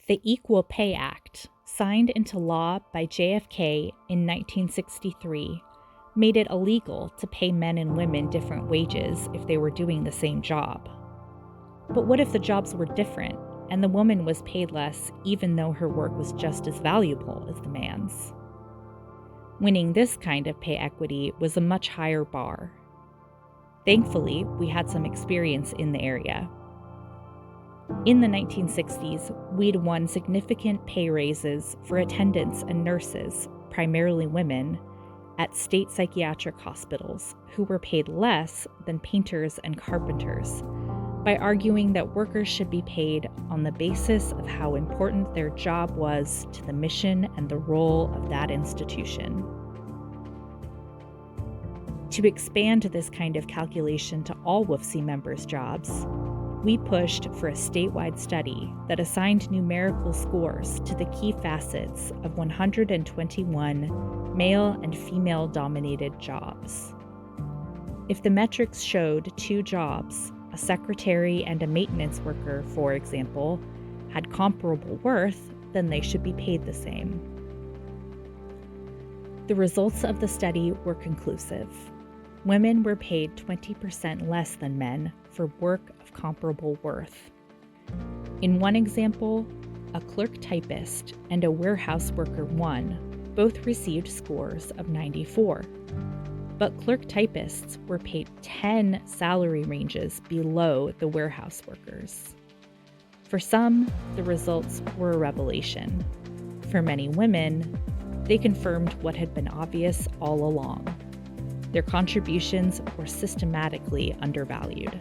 The Equal Pay Act, signed into law by JFK in 1963, made it illegal to pay men and women different wages if they were doing the same job. But what if the jobs were different and the woman was paid less even though her work was just as valuable as the man's? Winning this kind of pay equity was a much higher bar. Thankfully, we had some experience in the area. In the 1960s, we'd won significant pay raises for attendants and nurses, primarily women, at state psychiatric hospitals who were paid less than painters and carpenters, by arguing that workers should be paid on the basis of how important their job was to the mission and the role of that institution. To expand this kind of calculation to all WFSE members' jobs, we pushed for a statewide study that assigned numerical scores to the key facets of 121 male and female-dominated jobs. If the metrics showed two jobs, a secretary and a maintenance worker, for example, had comparable worth, then they should be paid the same. The results of the study were conclusive. Women were paid 20% less than men for work of comparable worth. In one example, a clerk typist and a warehouse worker 1 both received scores of 94. But clerk typists were paid 10 salary ranges below the warehouse workers. For some, the results were a revelation. For many women, they confirmed what had been obvious all along. Their contributions were systematically undervalued.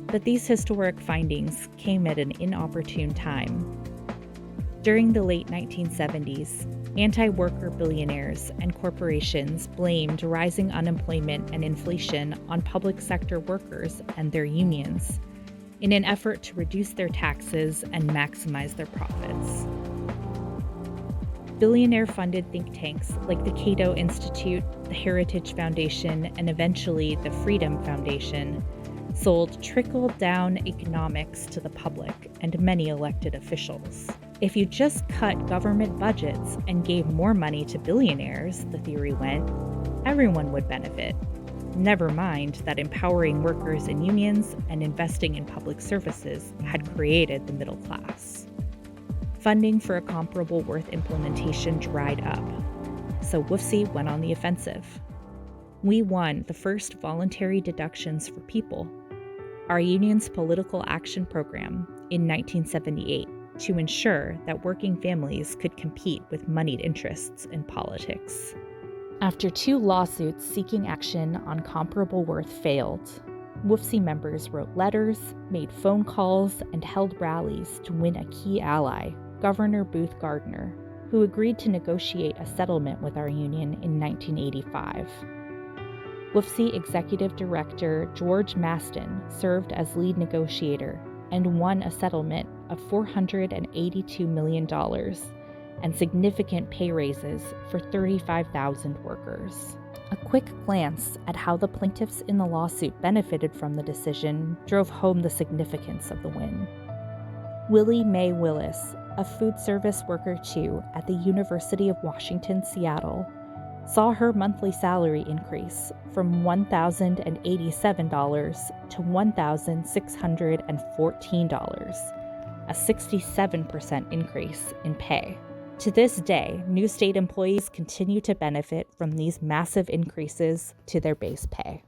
But these historic findings came at an inopportune time. During the late 1970s, anti-worker billionaires and corporations blamed rising unemployment and inflation on public sector workers and their unions in an effort to reduce their taxes and maximize their profits. Billionaire-funded think tanks like the Cato Institute, the Heritage Foundation, and eventually the Freedom Foundation sold trickle-down economics to the public and many elected officials. If you just cut government budgets and gave more money to billionaires, the theory went, everyone would benefit. Never mind that empowering workers in unions and investing in public services had created the middle class. Funding for a comparable worth implementation dried up, so WFSE went on the offensive. We won the first voluntary deductions for people, our union's political action program, in 1978 to ensure that working families could compete with moneyed interests in politics. After 2 lawsuits seeking action on comparable worth failed, WFSE members wrote letters, made phone calls, and held rallies to win a key ally, Governor Booth Gardner, who agreed to negotiate a settlement with our union in 1985. WFSE Executive Director George Maston served as lead negotiator and won a settlement of $482 million and significant pay raises for 35,000 workers. A quick glance at how the plaintiffs in the lawsuit benefited from the decision drove home the significance of the win. Willie Mae Willis, a food service worker 2 at the University of Washington, Seattle, saw her monthly salary increase from $1,087 to $1,614, a 67% increase in pay. To this day, new state employees continue to benefit from these massive increases to their base pay.